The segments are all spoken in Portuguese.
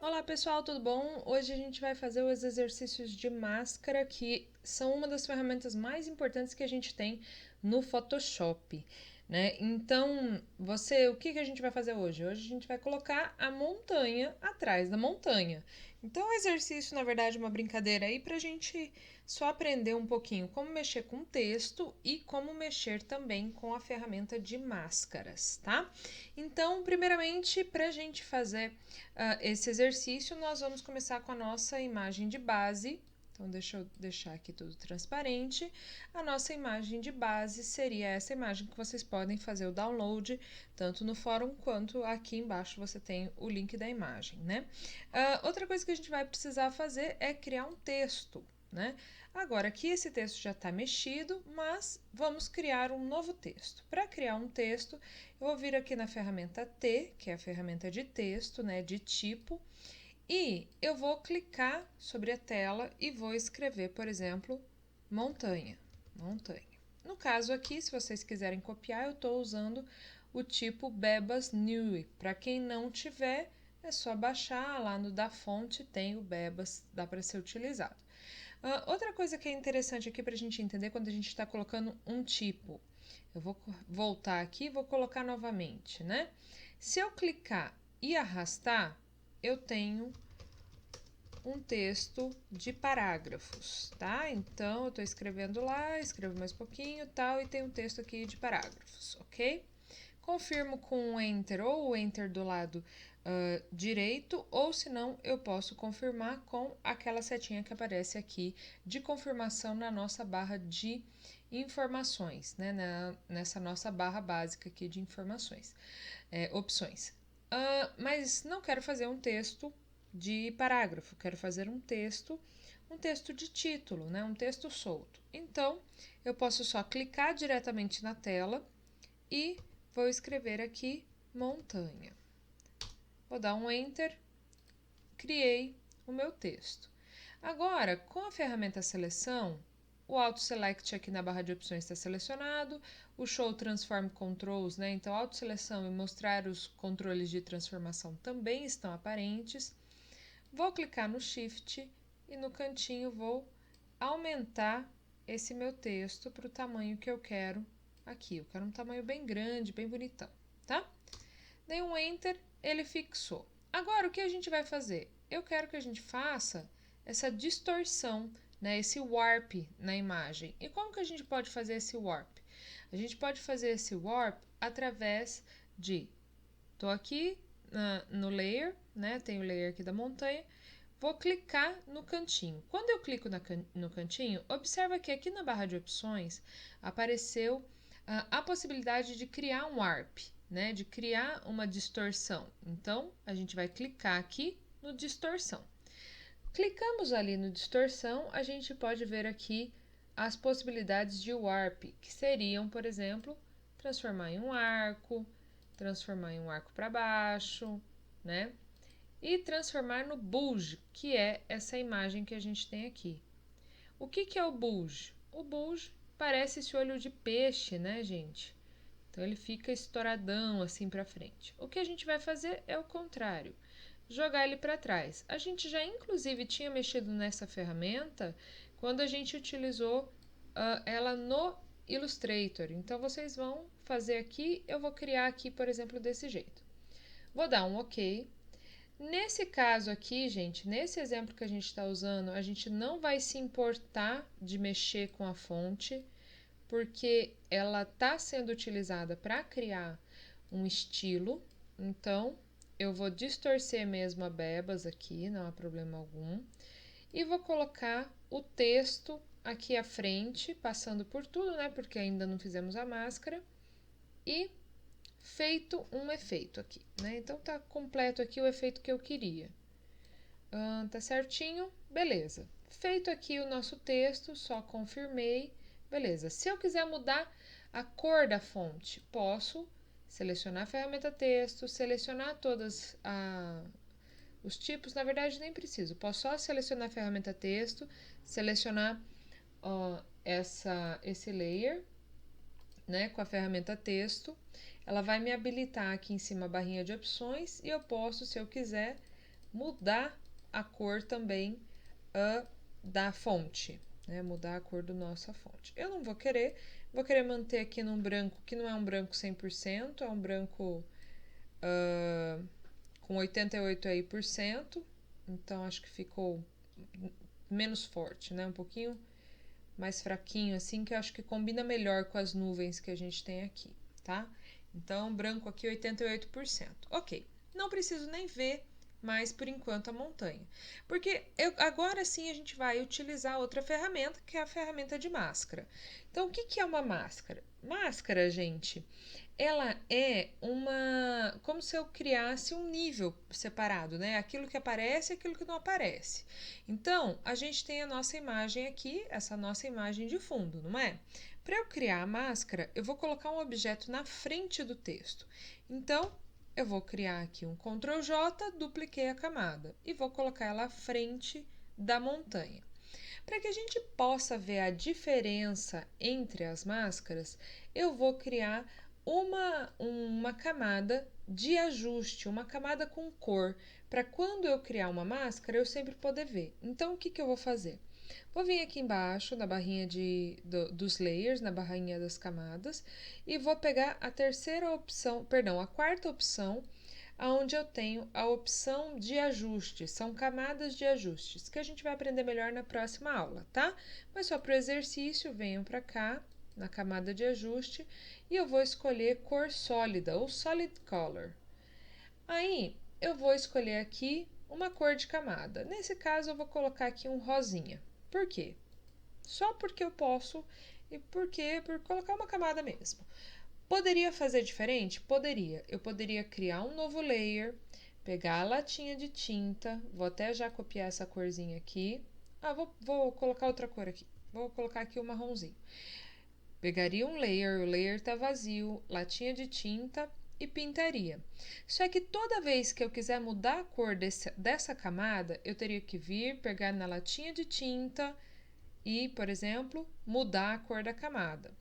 Olá pessoal, tudo bom? Hoje a gente vai fazer os exercícios de máscara, que são uma das ferramentas mais importantes que a gente tem no Photoshop, né? Então, o que a gente vai fazer hoje? Hoje a gente vai colocar a montanha atrás da montanha. Então, o exercício, na verdade, é uma brincadeira aí pra gente só aprender um pouquinho como mexer com texto e como mexer também com a ferramenta de máscaras, tá? Então, primeiramente, pra gente fazer esse exercício, nós vamos começar com a nossa imagem de base. Então, deixa eu deixar aqui tudo transparente. A nossa imagem de base seria essa imagem que vocês podem fazer o download, tanto no fórum quanto aqui embaixo você tem o link da imagem, né? Outra coisa que a gente vai precisar fazer é criar um texto, né? Agora, aqui esse texto já está mexido, mas vamos criar um novo texto. Para criar um texto, eu vou vir aqui na ferramenta T, que é a ferramenta de texto, né, de tipo, e eu vou clicar sobre a tela e vou escrever, por exemplo, montanha, montanha. No caso aqui, se vocês quiserem copiar, eu estou usando o tipo Bebas Neue. Para quem não tiver, é só baixar lá no da fonte, tem o Bebas, dá para ser utilizado. Outra coisa que é interessante aqui para a gente entender quando a gente está colocando um tipo, eu vou voltar aqui e vou colocar novamente, né? Se eu clicar e arrastar, eu tenho um texto de parágrafos, tá? Então, eu estou escrevendo lá, escrevo mais pouquinho, tal, e tem um texto aqui de parágrafos, ok? Confirmo com o Enter ou o Enter do lado direito, ou se não, eu posso confirmar com aquela setinha que aparece aqui de confirmação na nossa barra de informações, né? Nessa nossa barra básica aqui de informações, opções. Mas não quero fazer um texto de parágrafo, quero fazer um texto de título, né? Um texto solto. Então, eu posso só clicar diretamente na tela e vou escrever aqui montanha. Vou dar um Enter, criei o meu texto. Agora, com a ferramenta seleção, o Auto Select aqui na barra de opções está selecionado, o Show Transform Controls, né? Então, auto seleção e mostrar os controles de transformação também estão aparentes. Vou clicar no Shift e no cantinho vou aumentar esse meu texto para o tamanho que eu quero aqui. Eu quero um tamanho bem grande, bem bonitão, tá? Dei um Enter, ele fixou. Agora, o que a gente vai fazer? Eu quero que a gente faça essa distorção, né, esse warp na imagem. E como que a gente pode fazer esse warp? A gente pode fazer esse warp através de... Estou aqui no layer, né, tem o layer aqui da montanha, vou clicar no cantinho. Quando eu clico no cantinho, observa que aqui na barra de opções apareceu a possibilidade de criar um warp, né, de criar uma distorção. Então, a gente vai clicar aqui no distorção. Clicamos ali no distorção, a gente pode ver aqui as possibilidades de warp, que seriam, por exemplo, transformar em um arco para baixo, né? E transformar no bulge, que é essa imagem que a gente tem aqui. O que é o bulge? O bulge parece esse olho de peixe, né, gente? Então ele fica estouradão assim para frente. O que a gente vai fazer é o contrário, jogar ele para trás. A gente já inclusive tinha mexido nessa ferramenta quando a gente utilizou ela no Illustrator. Então vocês vão fazer aqui, eu vou criar aqui, por exemplo, desse jeito. Vou dar um OK. Nesse caso aqui, gente, nesse exemplo que a gente está usando, a gente não vai se importar de mexer com a fonte, porque ela está sendo utilizada para criar um estilo. Então, eu vou distorcer mesmo a Bebas aqui, não há problema algum. E vou colocar o texto aqui à frente, passando por tudo, né? Porque ainda não fizemos a máscara. E feito um efeito aqui, né? Então tá completo aqui o efeito que eu queria. Tá certinho? Beleza. Feito aqui o nosso texto, só confirmei. Beleza. Se eu quiser mudar a cor da fonte, posso selecionar a ferramenta texto, selecionar todos os tipos. Na verdade, nem preciso. Posso só selecionar a ferramenta texto, selecionar esse layer, né, com a ferramenta texto. Ela vai me habilitar aqui em cima a barrinha de opções e eu posso, se eu quiser, mudar a cor também da fonte, né? Mudar a cor da nossa fonte. Eu não vou querer manter aqui num branco que não é um branco 100%, é um branco com 88 aí por cento, então acho que ficou menos forte, né? Um pouquinho mais fraquinho assim, que eu acho que combina melhor com as nuvens que a gente tem aqui, tá? Então, branco aqui 88%. Ok, não preciso nem ver mais por enquanto a montanha. Porque agora sim a gente vai utilizar outra ferramenta, que é a ferramenta de máscara. Então, o que é uma máscara? Máscara, gente, ela é como se eu criasse um nível separado, né? Aquilo que aparece e aquilo que não aparece. Então, a gente tem a nossa imagem aqui, essa nossa imagem de fundo, não é? Para eu criar a máscara, eu vou colocar um objeto na frente do texto. Então, eu vou criar aqui um Ctrl J, dupliquei a camada e vou colocar ela à frente da montanha. Para que a gente possa ver a diferença entre as máscaras, eu vou criar uma camada de ajuste, uma camada com cor, para quando eu criar uma máscara eu sempre poder ver. Então, o que eu vou fazer? Vou vir aqui embaixo na barrinha dos layers, na barrinha das camadas, e vou pegar a quarta opção, onde eu tenho a opção de ajuste, são camadas de ajustes, que a gente vai aprender melhor na próxima aula, tá? Mas só para o exercício, venho para cá, na camada de ajuste, e eu vou escolher cor sólida, ou solid color. Aí, eu vou escolher aqui uma cor de camada. Nesse caso, eu vou colocar aqui um rosinha. Por quê? Só porque eu posso e por colocar uma camada mesmo. Poderia fazer diferente? Poderia. Eu poderia criar um novo layer, pegar a latinha de tinta, vou até já copiar essa corzinha aqui. Vou colocar outra cor aqui. Vou colocar aqui o marronzinho. Pegaria um layer, o layer está vazio, latinha de tinta e pintaria. Só que toda vez que eu quiser mudar a cor dessa camada, eu teria que vir, pegar na latinha de tinta e, por exemplo, mudar a cor da camada.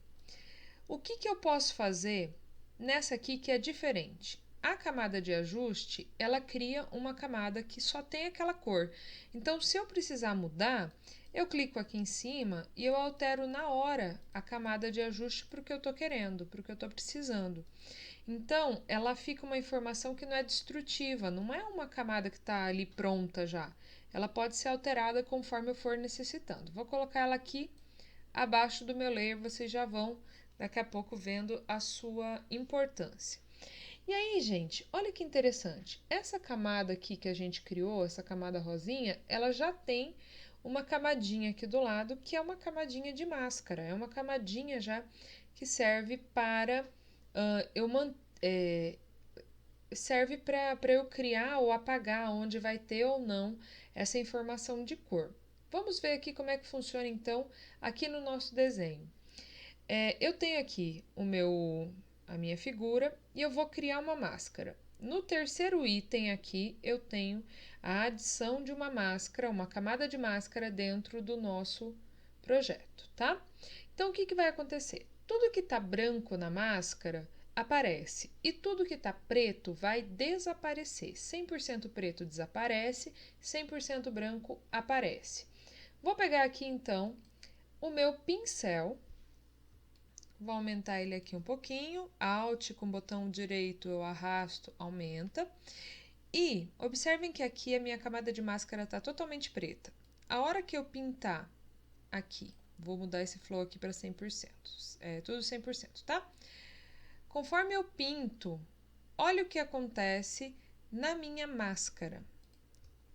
O que eu posso fazer nessa aqui que é diferente? A camada de ajuste, ela cria uma camada que só tem aquela cor. Então, se eu precisar mudar, eu clico aqui em cima e eu altero na hora a camada de ajuste para o que eu estou querendo, para o que eu estou precisando. Então, ela fica uma informação que não é destrutiva, não é uma camada que está ali pronta já. Ela pode ser alterada conforme eu for necessitando. Vou colocar ela aqui abaixo do meu layer, vocês já vão daqui a pouco vendo a sua importância. E aí, gente, olha que interessante. Essa camada aqui que a gente criou, essa camada rosinha, ela já tem uma camadinha aqui do lado, que é uma camadinha de máscara. É uma camadinha já que serve para serve para eu criar ou apagar onde vai ter ou não essa informação de cor. Vamos ver aqui como é que funciona então aqui no nosso desenho. Eu tenho aqui a minha figura e eu vou criar uma máscara. No terceiro item aqui eu tenho a adição de uma máscara, uma camada de máscara dentro do nosso projeto, tá? Então o que vai acontecer? Tudo que está branco na máscara aparece e tudo que está preto vai desaparecer. 100% preto desaparece, 100% branco aparece. Vou pegar aqui então o meu pincel. Vou aumentar ele aqui um pouquinho, Alt com o botão direito eu arrasto, aumenta. E observem que aqui a minha camada de máscara está totalmente preta. A hora que eu pintar aqui, vou mudar esse flow aqui para 100%, tudo 100%, tá? Conforme eu pinto, olha o que acontece na minha máscara.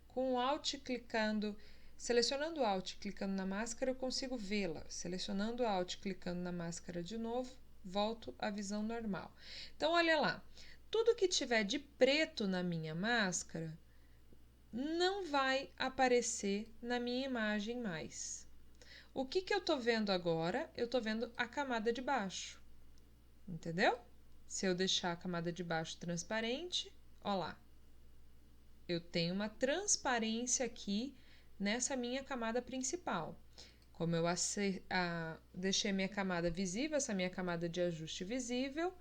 Com o Alt clicando, selecionando o Alt clicando na máscara, eu consigo vê-la. Selecionando o Alt clicando na máscara de novo, volto à visão normal. Então, olha lá. Tudo que tiver de preto na minha máscara não vai aparecer na minha imagem mais. O que eu estou vendo agora? Eu estou vendo a camada de baixo. Entendeu? Se eu deixar a camada de baixo transparente, ó lá. Eu tenho uma transparência aqui nessa minha camada principal. Como eu deixei minha camada visível, essa minha camada de ajuste visível,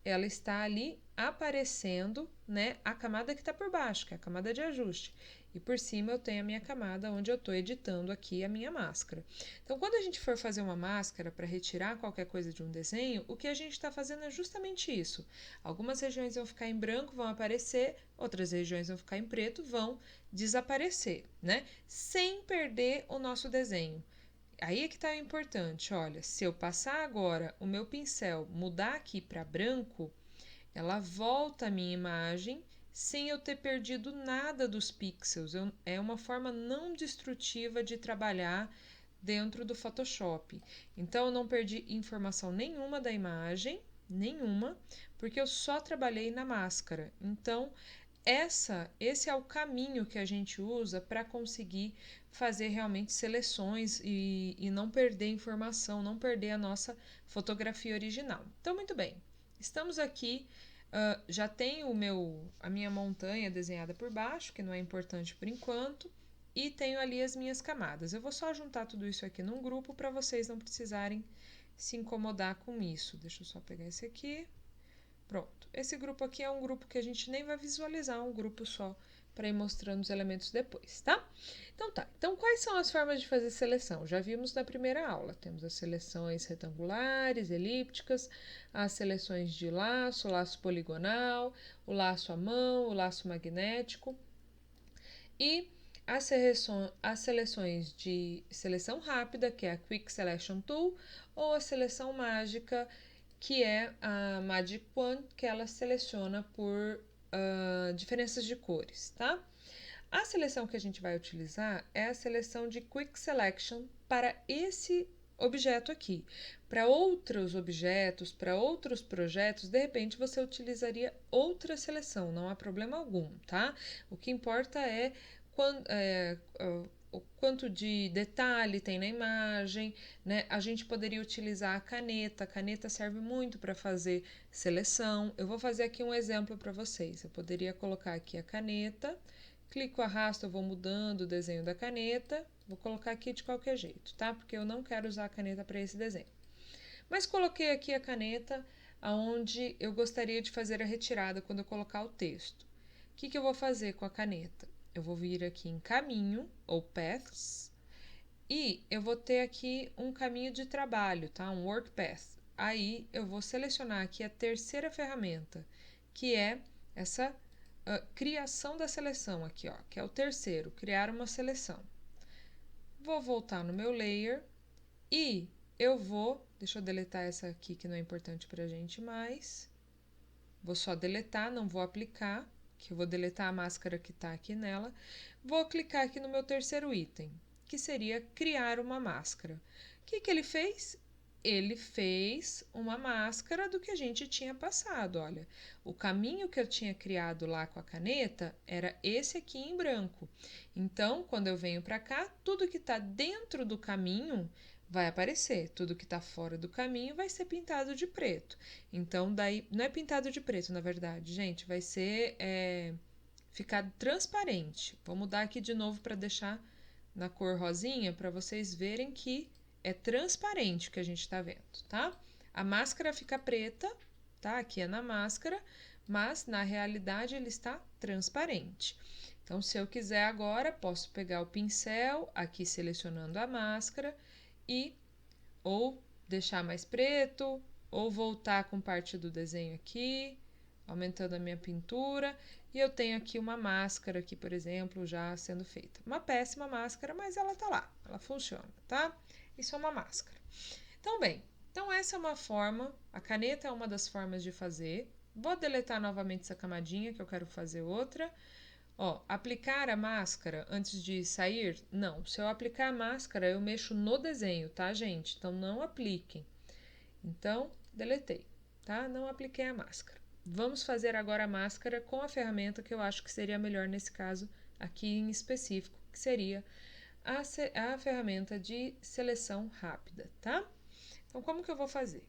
ela está ali aparecendo, né, a camada que está por baixo, que é a camada de ajuste. E por cima eu tenho a minha camada onde eu estou editando aqui a minha máscara. Então, quando a gente for fazer uma máscara para retirar qualquer coisa de um desenho, o que a gente está fazendo é justamente isso. Algumas regiões vão ficar em branco, vão aparecer, outras regiões vão ficar em preto, vão desaparecer, né? Sem perder o nosso desenho. Aí é que está o importante, olha, se eu passar agora o meu pincel, mudar aqui para branco, ela volta a minha imagem sem eu ter perdido nada dos pixels. É uma forma não destrutiva de trabalhar dentro do Photoshop. Então, eu não perdi informação nenhuma da imagem, nenhuma, porque eu só trabalhei na máscara. Então, esse é o caminho que a gente usa para conseguir fazer realmente seleções e não perder informação, não perder a nossa fotografia original. Então, muito bem, estamos aqui. Já tenho a minha montanha desenhada por baixo, que não é importante por enquanto, e tenho ali as minhas camadas. Eu vou só juntar tudo isso aqui num grupo para vocês não precisarem se incomodar com isso. Deixa eu só pegar esse aqui. Pronto. Esse grupo aqui é um grupo que a gente nem vai visualizar, um grupo só para ir mostrando os elementos depois, tá? Então tá. Então quais são as formas de fazer seleção? Já vimos na primeira aula. Temos as seleções retangulares, elípticas, as seleções de laço, laço poligonal, o laço à mão, o laço magnético e as seleções de seleção rápida, que é a Quick Selection Tool, ou a seleção mágica, que é a Magic Wand, que ela seleciona por diferenças de cores, tá? A seleção que a gente vai utilizar é a seleção de Quick Selection para esse objeto aqui. Para outros objetos, para outros projetos, de repente você utilizaria outra seleção, não há problema algum, tá? O que importa é o quanto de detalhe tem na imagem, né? A gente poderia utilizar a caneta serve muito para fazer seleção. Eu vou fazer aqui um exemplo para vocês. Eu poderia colocar aqui a caneta, clico, arrasto, eu vou mudando o desenho da caneta, vou colocar aqui de qualquer jeito, tá? Porque eu não quero usar a caneta para esse desenho. Mas coloquei aqui a caneta aonde eu gostaria de fazer a retirada quando eu colocar o texto. O que eu vou fazer com a caneta? Eu vou vir aqui em caminho, ou paths, e eu vou ter aqui um caminho de trabalho, tá? Um work path. Aí eu vou selecionar aqui a terceira ferramenta, que é essa criação da seleção aqui, ó, que é o terceiro, criar uma seleção. Vou voltar no meu layer e eu vou, deixa eu deletar essa aqui que não é importante pra gente mais. Vou só deletar, não vou aplicar, que eu vou deletar a máscara que está aqui nela. Vou clicar aqui no meu terceiro item, que seria criar uma máscara. O que ele fez? Ele fez uma máscara do que a gente tinha passado, olha. O caminho que eu tinha criado lá com a caneta era esse aqui em branco. Então, quando eu venho para cá, tudo que está dentro do caminho vai aparecer. Tudo que está fora do caminho vai ser pintado de preto. Então, daí, não é pintado de preto, na verdade, gente, vai ser ficar transparente. Vou mudar aqui de novo para deixar na cor rosinha, para vocês verem que é transparente o que a gente está vendo, tá? A máscara fica preta, tá? Aqui é na máscara, mas na realidade ele está transparente. Então, se eu quiser agora, posso pegar o pincel, aqui selecionando a máscara, e ou deixar mais preto, ou voltar com parte do desenho aqui, aumentando a minha pintura, e eu tenho aqui uma máscara aqui, por exemplo, já sendo feita. Uma péssima máscara, mas ela tá lá, ela funciona, tá? Isso é uma máscara. Então, bem, então essa é uma forma, a caneta é uma das formas de fazer. Vou deletar novamente essa camadinha, que eu quero fazer outra. Ó, aplicar a máscara antes de sair? Não. Se eu aplicar a máscara, eu mexo no desenho, tá, gente? Então, não apliquem. Então, deletei, tá? Não apliquei a máscara. Vamos fazer agora a máscara com a ferramenta que eu acho que seria melhor nesse caso aqui em específico, que seria a ferramenta de seleção rápida, tá? Então, como que eu vou fazer?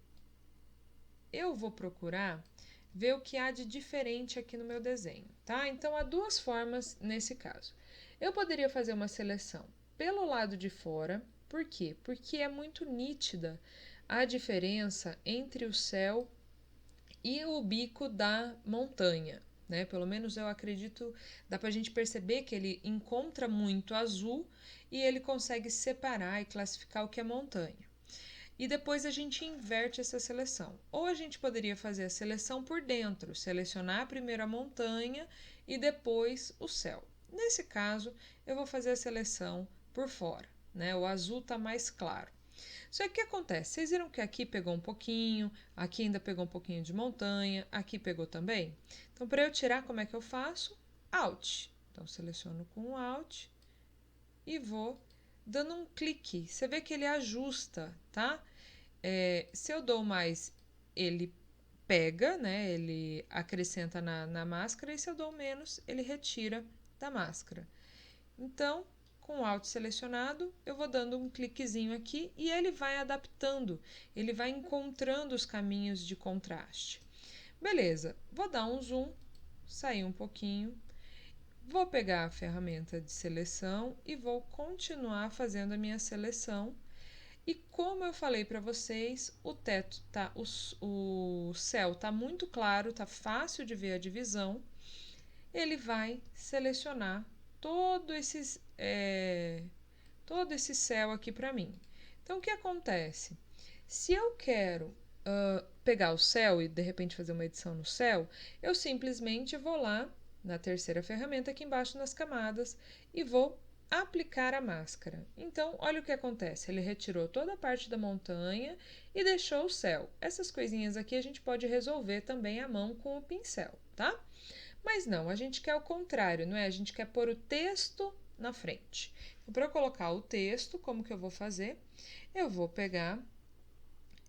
Eu vou procurar ver o que há de diferente aqui no meu desenho, tá? Então, há duas formas nesse caso. Eu poderia fazer uma seleção pelo lado de fora, por quê? Porque é muito nítida a diferença entre o céu e o bico da montanha, né? Pelo menos eu acredito, dá pra gente perceber que ele encontra muito azul e ele consegue separar e classificar o que é montanha. E depois a gente inverte essa seleção. Ou a gente poderia fazer a seleção por dentro, selecionar primeiro a montanha e depois o céu. Nesse caso, eu vou fazer a seleção por fora, né? O azul está mais claro. Só que o que acontece? Vocês viram que aqui pegou um pouquinho, aqui ainda pegou um pouquinho de montanha, aqui pegou também? Então, para eu tirar, como é que eu faço? Alt. Então, seleciono com o Alt e vou dando um clique. Você vê que ele ajusta, tá? Se eu dou mais, ele pega, né? Ele acrescenta na máscara, e se eu dou menos, ele retira da máscara. Então, com o Alt selecionado, eu vou dando um cliquezinho aqui e ele vai adaptando, ele vai encontrando os caminhos de contraste. Beleza, vou dar um zoom, sair um pouquinho, vou pegar a ferramenta de seleção e vou continuar fazendo a minha seleção. E como eu falei para vocês, o teto tá, o céu tá muito claro, tá fácil de ver a divisão. Ele vai selecionar todo esse céu aqui para mim. Então, o que acontece? Se eu quero pegar o céu e de repente fazer uma edição no céu, eu simplesmente vou lá na terceira ferramenta aqui embaixo nas camadas e vou aplicar a máscara. Então, olha o que acontece. Ele retirou toda a parte da montanha e deixou o céu. Essas coisinhas aqui a gente pode resolver também à mão com o pincel, tá? Mas não, a gente quer o contrário, não é? A gente quer pôr o texto na frente. Então, para eu colocar o texto, como que eu vou fazer? Eu vou pegar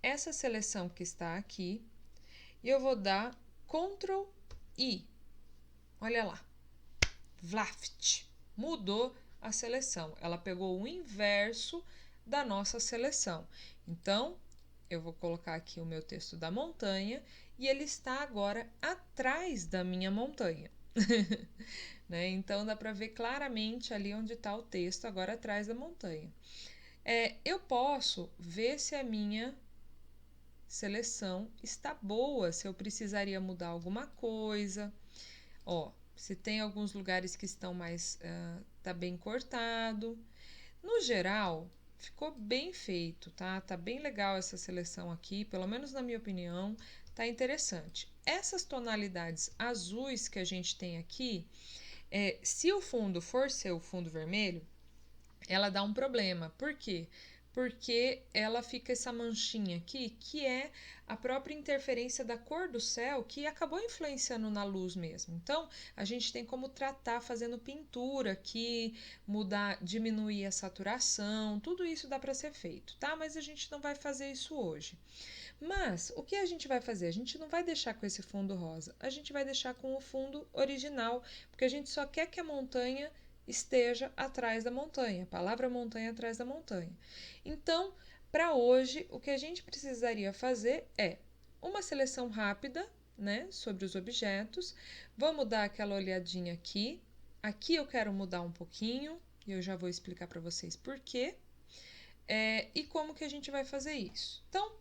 essa seleção que está aqui e eu vou dar Ctrl I. Olha lá. Vlaft. Mudou a seleção. Ela pegou o inverso da nossa seleção. Então, eu vou colocar aqui o meu texto da montanha e ele está agora atrás da minha montanha. Né? Então, dá para ver claramente ali onde está o texto, agora atrás da montanha. Eu posso ver se a minha seleção está boa, se eu precisaria mudar alguma coisa. Ó, se tem alguns lugares que estão mais... tá bem cortado. No geral, ficou bem feito, tá? Tá bem legal essa seleção aqui, pelo menos na minha opinião, tá interessante. Essas tonalidades azuis que a gente tem aqui, se o fundo for ser o fundo vermelho, ela dá um problema. Por quê? Porque ela fica essa manchinha aqui, que é a própria interferência da cor do céu, que acabou influenciando na luz mesmo. Então, a gente tem como tratar fazendo pintura aqui, mudar, diminuir a saturação, tudo isso dá para ser feito, tá? Mas a gente não vai fazer isso hoje. Mas, o que a gente vai fazer? A gente não vai deixar com esse fundo rosa, a gente vai deixar com o fundo original, porque a gente só quer que a montanha esteja atrás da montanha, a palavra montanha atrás da montanha. Então, para hoje, o que a gente precisaria fazer é uma seleção rápida, né, sobre os objetos. Vamos dar aquela olhadinha aqui. Aqui eu quero mudar um pouquinho, e eu já vou explicar para vocês por quê. E como que a gente vai fazer isso. Então,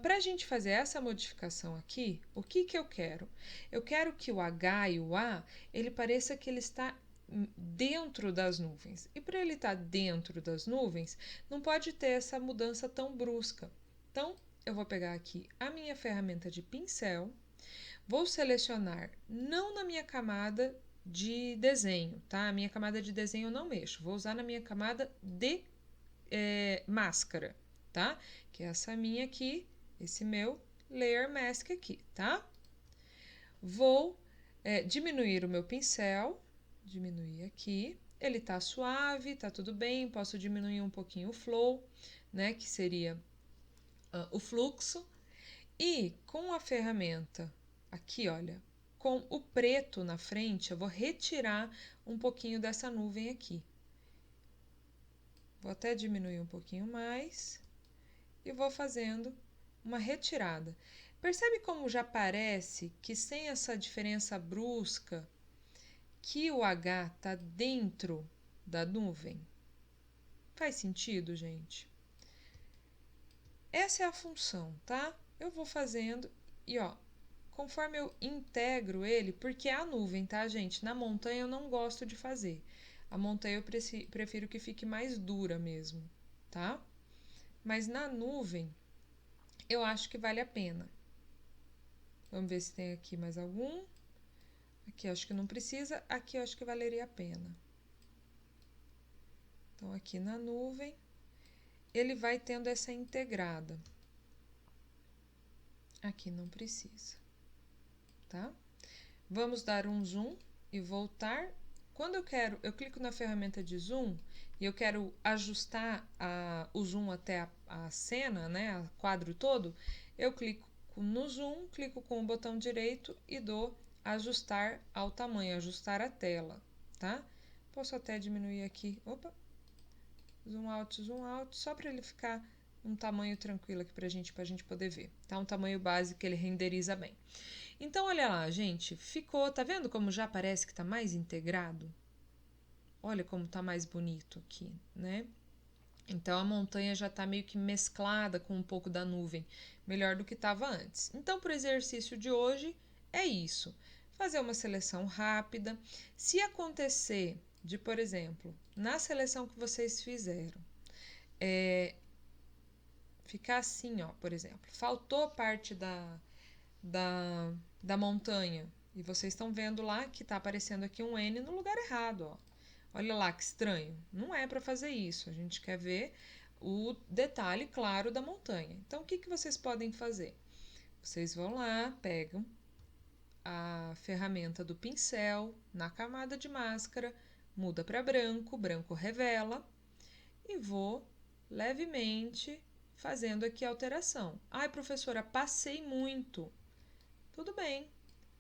para a gente fazer essa modificação aqui, o que que eu quero? Eu quero que o H e o A, ele pareça que ele está dentro das nuvens. E para ele estar dentro das nuvens, não pode ter essa mudança tão brusca. Então, eu vou pegar aqui a minha ferramenta de pincel, vou selecionar não na minha camada de desenho, tá? A minha camada de desenho eu não mexo, vou usar na minha camada de máscara, tá? Que é essa minha aqui, esse meu Layer Mask aqui, tá? Vou diminuir o meu pincel, diminuir aqui. Ele tá suave, tá tudo bem, posso diminuir um pouquinho o flow, né? Que seria o fluxo. E com a ferramenta aqui, olha, com o preto na frente, eu vou retirar um pouquinho dessa nuvem aqui. Vou até diminuir um pouquinho mais e vou fazendo uma retirada. Percebe como já parece que sem essa diferença brusca, que o H está dentro da nuvem? Faz sentido, gente? Essa é a função, tá? Eu vou fazendo E ó, conforme eu integro ele, porque é a nuvem, tá, gente? Na montanha eu não gosto de fazer. A montanha eu prefiro que fique mais dura mesmo, tá? Mas na nuvem eu acho que vale a pena. Vamos ver se tem aqui mais algum. Aqui eu acho que não precisa, aqui eu acho que valeria a pena. Então aqui na nuvem ele vai tendo essa integrada. Aqui não precisa, tá? Vamos dar um zoom e voltar. Quando eu clico na ferramenta de zoom e eu quero ajustar o zoom até a cena, né, o quadro todo, eu clico no zoom, clico com o botão direito e dou ajustar ao tamanho, ajustar a tela, tá? Posso até diminuir aqui, opa, zoom out, só para ele ficar um tamanho tranquilo aqui pra gente poder ver, tá? Um tamanho básico que ele renderiza bem. Então, olha lá, gente, ficou, tá vendo como já parece que tá mais integrado? Olha como tá mais bonito aqui, né? Então, a montanha já tá meio que mesclada com um pouco da nuvem, melhor do que estava antes. Então, para o exercício de hoje, é isso. Fazer uma seleção rápida. Se acontecer de, por exemplo, na seleção que vocês fizeram, ficar assim, ó, por exemplo, faltou parte da, da montanha. E vocês estão vendo lá que está aparecendo aqui um N no lugar errado, ó. Olha lá que estranho. Não é para fazer isso. A gente quer ver o detalhe claro da montanha. Então, o que, que vocês podem fazer? Vocês vão lá, pegam a ferramenta do pincel na camada de máscara, muda para branco, branco revela, e vou levemente fazendo aqui a alteração. Ai, professora, passei muito. Tudo bem,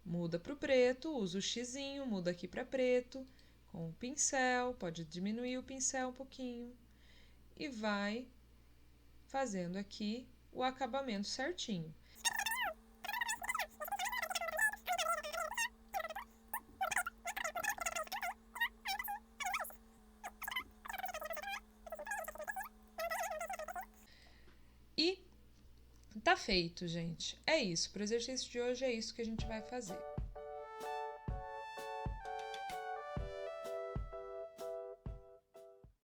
muda para o preto, usa o xizinho, muda aqui para preto, com o pincel, pode diminuir o pincel um pouquinho e vai fazendo aqui o acabamento certinho. E tá feito, gente. É isso. Para o exercício de hoje é isso que a gente vai fazer.